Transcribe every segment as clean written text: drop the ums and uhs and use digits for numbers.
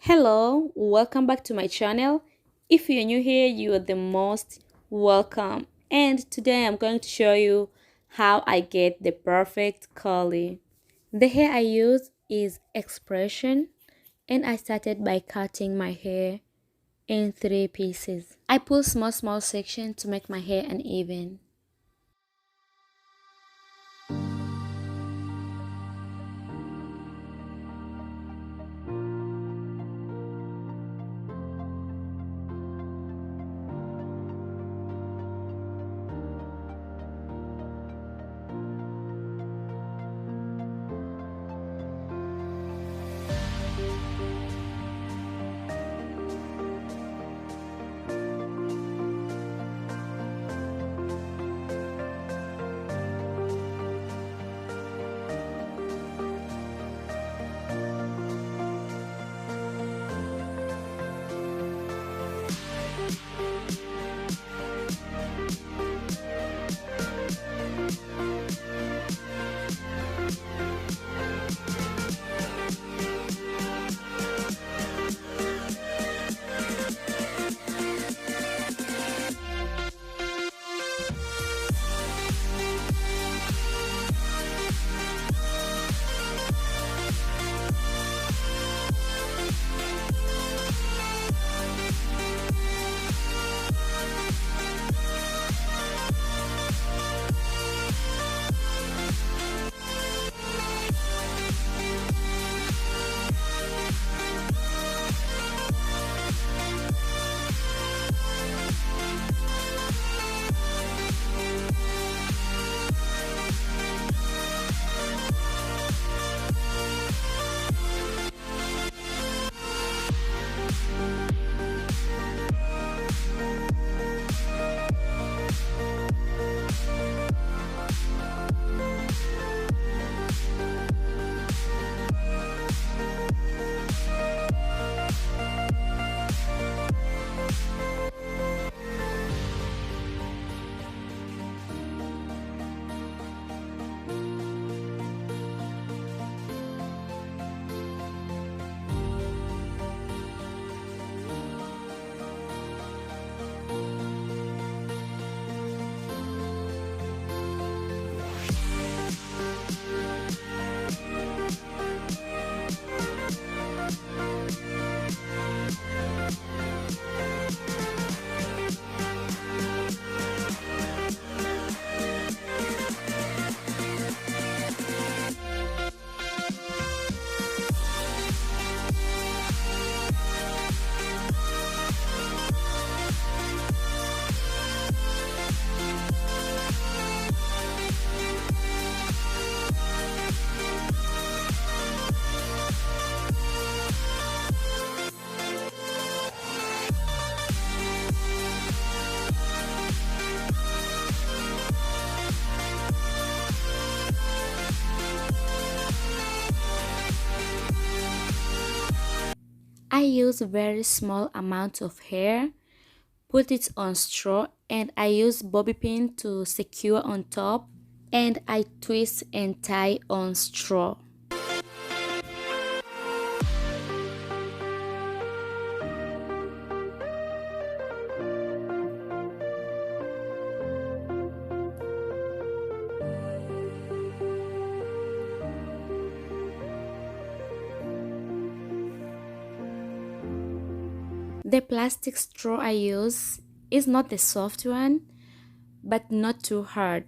Hello, welcome back to my channel. If you're new here, you are the most welcome. And today I'm going to show you how I get the perfect curly. The hair I use is expression, and I started by cutting my hair in three pieces. I pull small sections to make my hair uneven. I use very small amount of hair, put it on straw, and I use bobby pin to secure on top, and I twist and tie on straw. The plastic straw I use is not the soft one, but not too hard.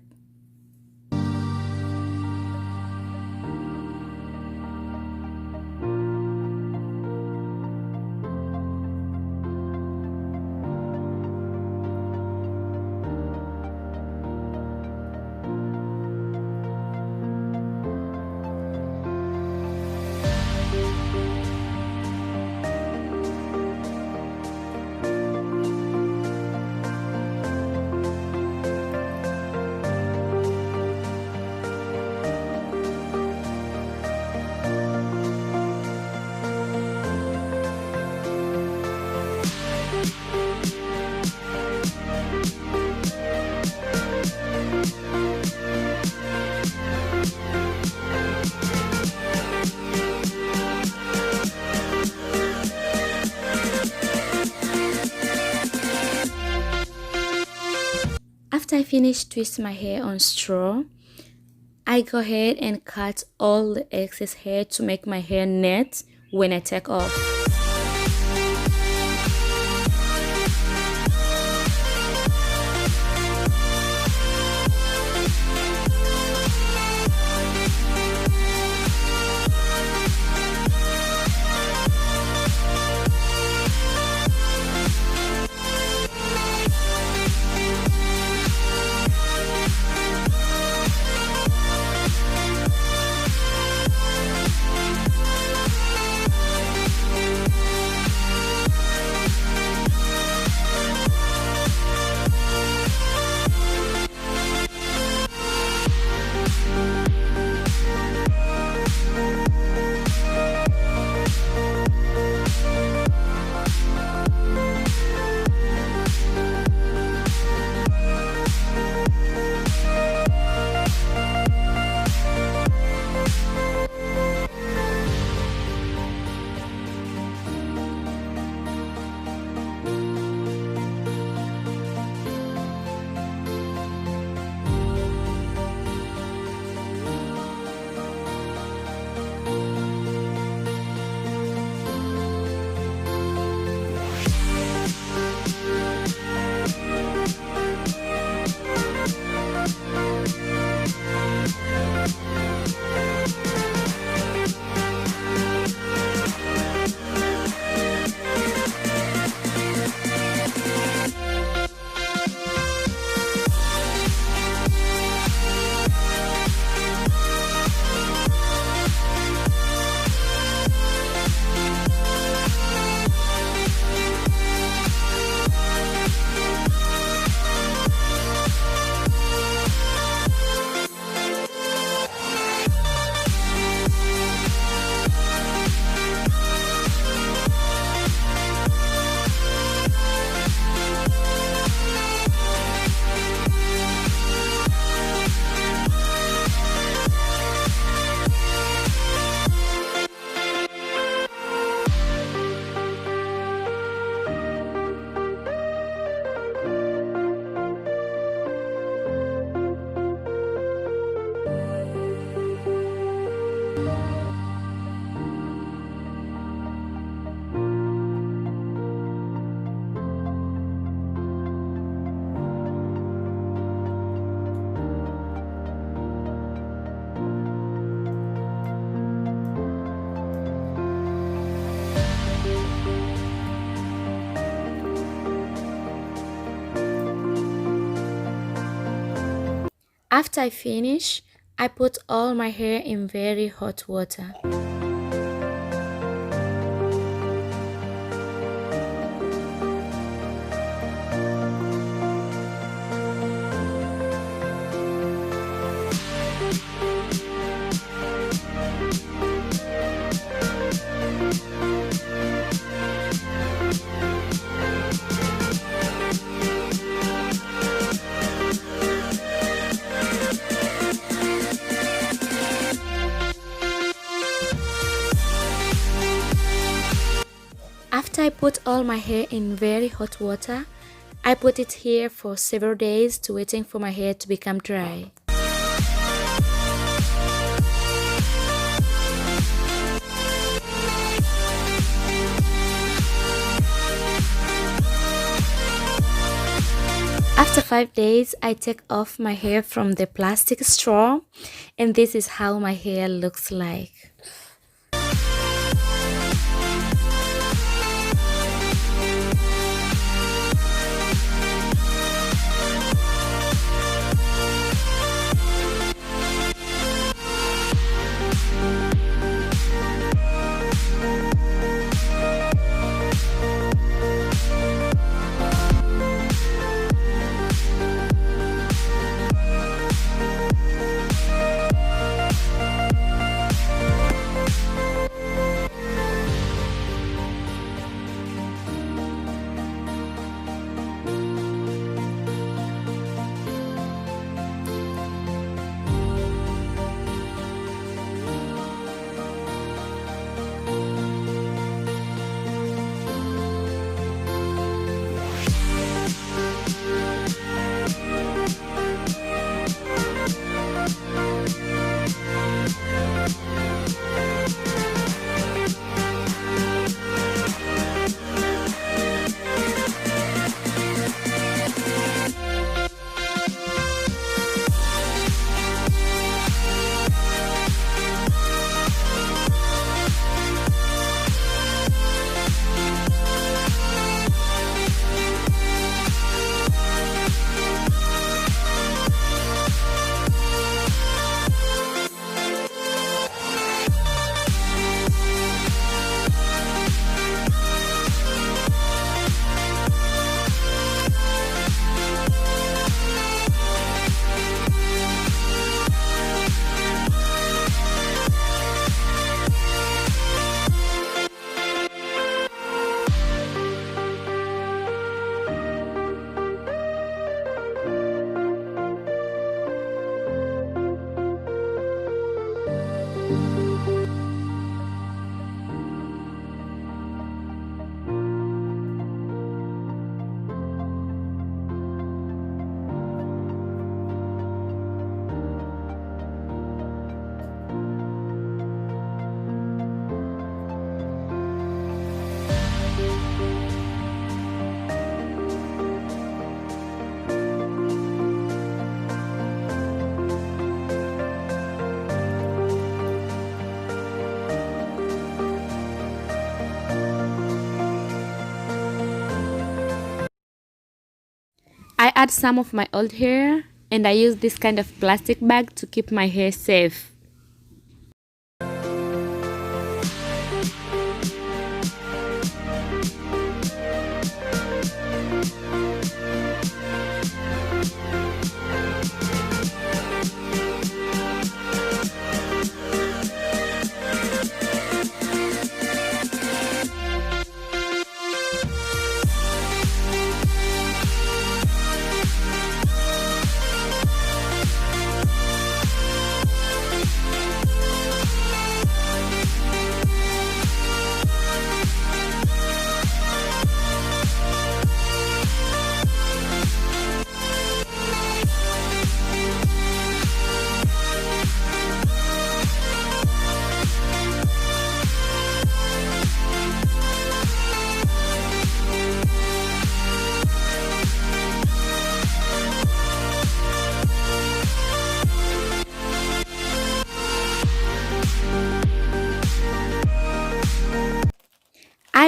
I finish twist my hair on straw, I go ahead and cut all the excess hair to make my hair net when I take off. After I finish, I put all my hair in very hot water. After I put all my hair in very hot water, I put it here for several days to waiting for my hair to become dry. After 5 days, I take off my hair from the plastic straw, and this is how my hair looks like. add some of my old hair and I use this kind of plastic bag to keep my hair safe.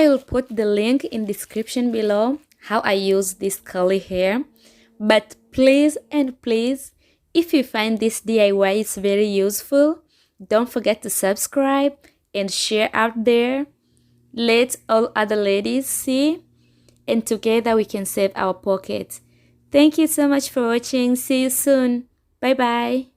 I will put the link in description below how I use this curly hair. But please and please, if you find this DIY is very useful, don't forget to subscribe and share out there. Let all other ladies see, and together we can save our pockets. Thank you so much for watching. See you soon. Bye bye.